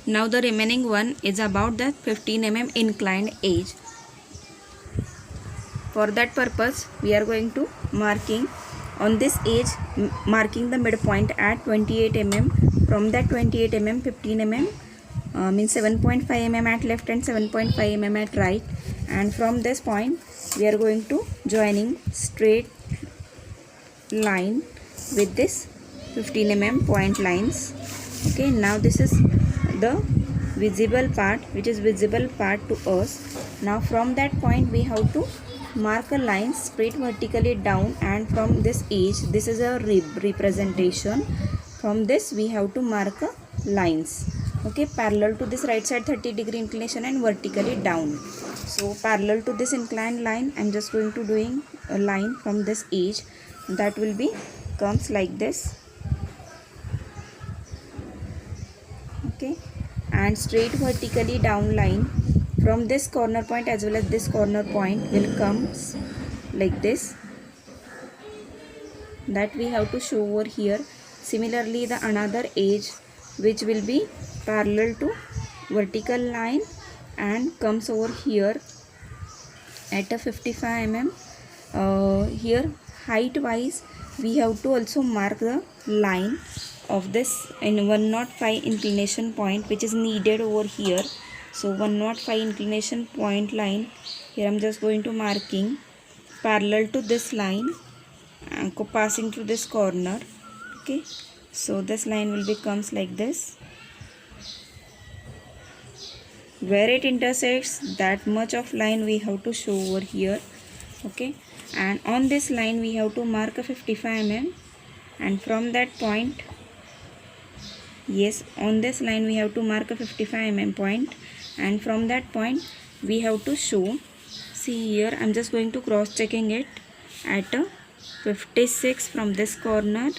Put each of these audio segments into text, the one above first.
Now the remaining one is about the 15 mm inclined edge. For that purpose we are going to marking on this edge, marking the midpoint at 28 mm. From that 28 mm, 15 mm means 7.5 mm at left and 7.5 mm at right, and from this point we are going to joining straight line with this 15 mm point lines. Okay, now this is the visible part, which is visible part to us. Now from that point we have to mark a line straight vertically down, and from this edge, this is a representation. From this we have to mark a lines, okay, parallel to this right side 30-degree inclination and vertically down. So parallel to this inclined line, I'm just going to doing a line from this edge that will be comes like this, okay, and straight vertically down line from this corner point as well as this corner point will comes like this, that we have to show over here. Similarly the another edge which will be parallel to vertical line and comes over here at a 55 mm. Here height wise we have to also mark the line of this in 105 inclination point which is needed over here. So 105 inclination point line, here I'm just going to marking parallel to this line and passing through this corner, okay. So this line will becomes like this, where it intersects that much of line we have to show over here, okay. And on this line we have to mark a 55 mm, and from that point, yes, on this line we have to mark a 55 mm point, and from that point we have to show, see here I'm just going to cross checking it at a 56 from this corner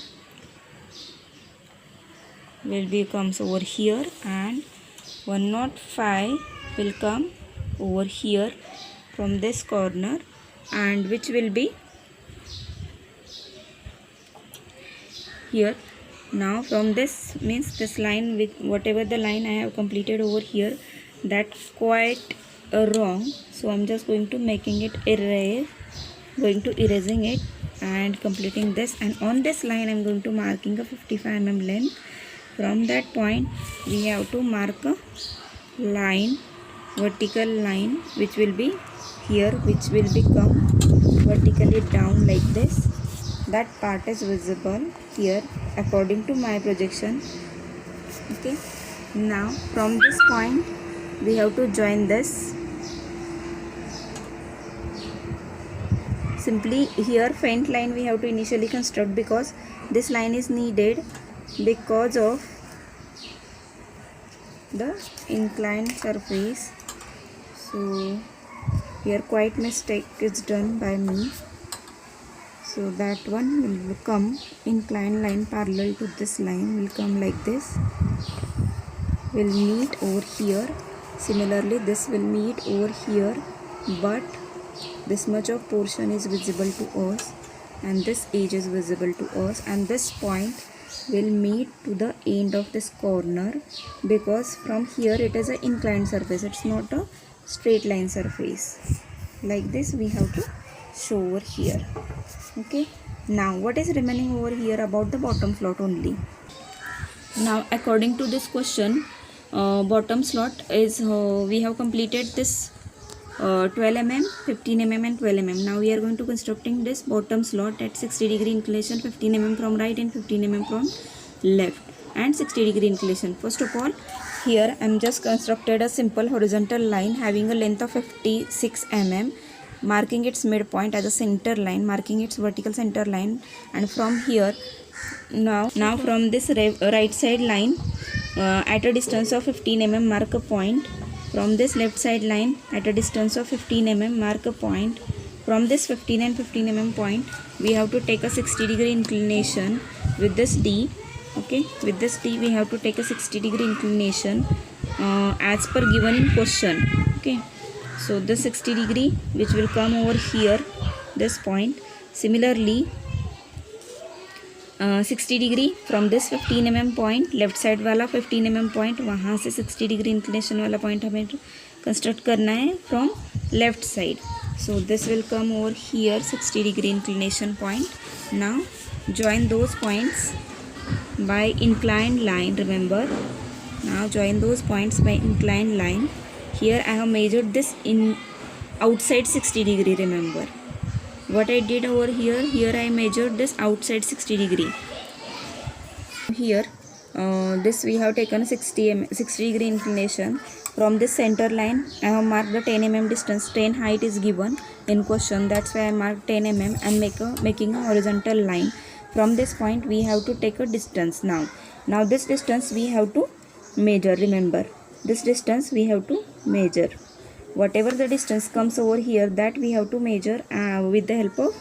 will be comes over here, and 105 will come over here from this corner, and which will be here. Now from this means this line with whatever the line I have completed over here, that quite wrong, so I'm just going to making it erase, going to erasing it and completing this, and on this line I'm going to marking a 55 mm length. From that point we have to mark a line, vertical line, which will be here, which will become vertically down like this. That part is visible here according to my projection, okay. Now from this point we have to join this. Simply here faint line we have to initially construct, because this line is needed because of the inclined surface. So here quite mistake is done by me, so that one will come inclined line parallel to this line will come like this, will meet over here. Similarly this will meet over here, but this much of portion is visible to us and this edge is visible to us, and this point will meet to the end of this corner, because from here it is an inclined surface, it's not a straight line surface. Like this we have to show over here, okay. Now what is remaining over here about the bottom slot only. Now according to this question, bottom slot is we have completed this 12 mm, 15 mm and 12 mm. Now we are going to constructing this bottom slot at 60-degree inclination, 15 mm from right and 15 mm from left, and 60-degree inclination. First of all, here I am just constructed a simple horizontal line having a length of 56 mm, marking its midpoint as a center line, marking its vertical center line, and from here now from this right side line at a distance of 15 mm mark a point. From this left side line at a distance of 15 mm mark a point. From this 15 and 15 mm point we have to take a 60-degree inclination with this D, okay. With this D we have to take a 60-degree inclination as per given in question, okay. So the 60-degree which will come over here, this point. Similarly 60 degree from this 15 mm point, left side वाला 15 mm point, वहाँ से 60 degree inclination वाला point हमें construct करना है from left side. So this will come over here 60 degree inclination point. Now join those points by inclined line. Remember, now join those points by inclined line. Here I have measured this in outside 60 degree. Remember what I did over here. Here I measured this outside 60 degree. Here this we have taken 60 degree inclination. From this center line I have marked the 10 mm distance. Train height is given in question, that's why I marked 10 mm and making a horizontal line. From this point we have to take a distance. Now this distance we have to measure. Remember, this distance we have to measure. Whatever the distance comes over here, that we have to measure with the help of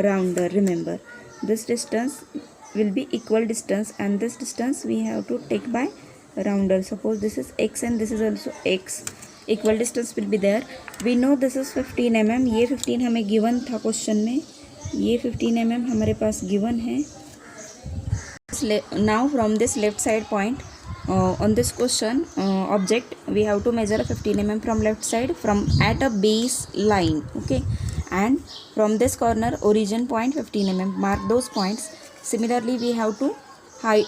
rounder. Remember, this distance will be equal distance and this distance we have to take by rounder. Suppose this is x and this is also x. Equal distance will be there. We know this is 15 mm. ये 15 हमें given था question में, ये 15 mm हमारे पास given है. Now from this left side point on this question object we have to measure 15 mm from left side from at a base line. Okay, and from this corner origin point 15 mm. Mark those points. Similarly we have to height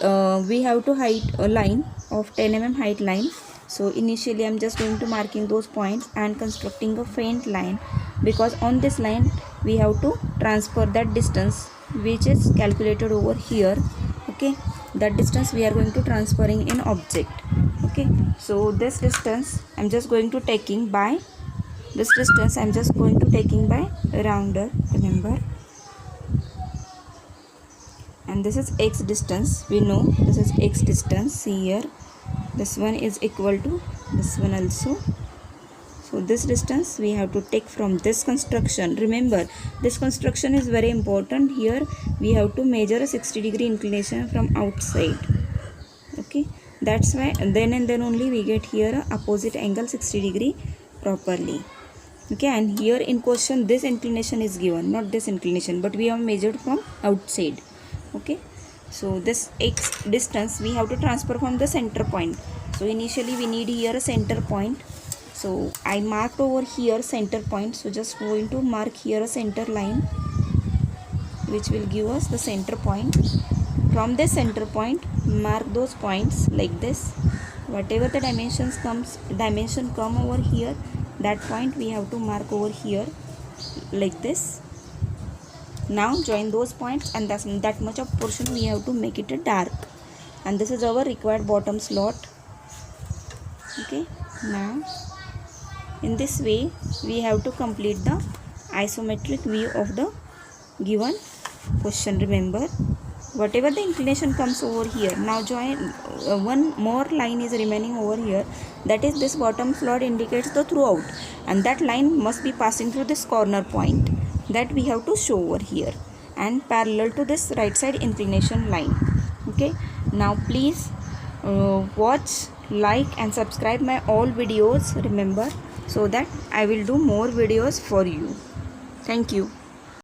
a line of 10 mm height line. So initially I am just going to marking those points and constructing a faint line, because on this line we have to transfer that distance which is calculated over here. Okay, that distance we are going to transferring in object. Okay, so this distance I am just going to taking by rounder. Remember, and this is x distance. We know this is x distance. See here, this one is equal to this one also. So this distance we have to take from this construction. Remember, this construction is very important. Here we have to measure a 60 degree inclination from outside. Okay, that's why then and then only we get here a opposite angle 60 degree properly. Okay, and here in question this inclination is given, not this inclination, but we have measured from outside. Okay, so this x distance we have to transfer from the center point. So initially we need here a center point. So I marked over here center point. So just going to mark here a center line which will give us the center point. From this center point mark those points like this. Whatever the dimension come over here, that point we have to mark over here like this. Now join those points and that much of portion we have to make it a dark, and this is our required bottom slot. Okay, now in this way we have to complete the isometric view of the given question. Remember, whatever the inclination comes over here, now join one more line is remaining over here, that is this bottom slot indicates the throughout, and that line must be passing through this corner point, that we have to show over here and parallel to this right side inclination line. Okay, now please watch, like and subscribe my all videos. Remember, so that I will do more videos for you. Thank you.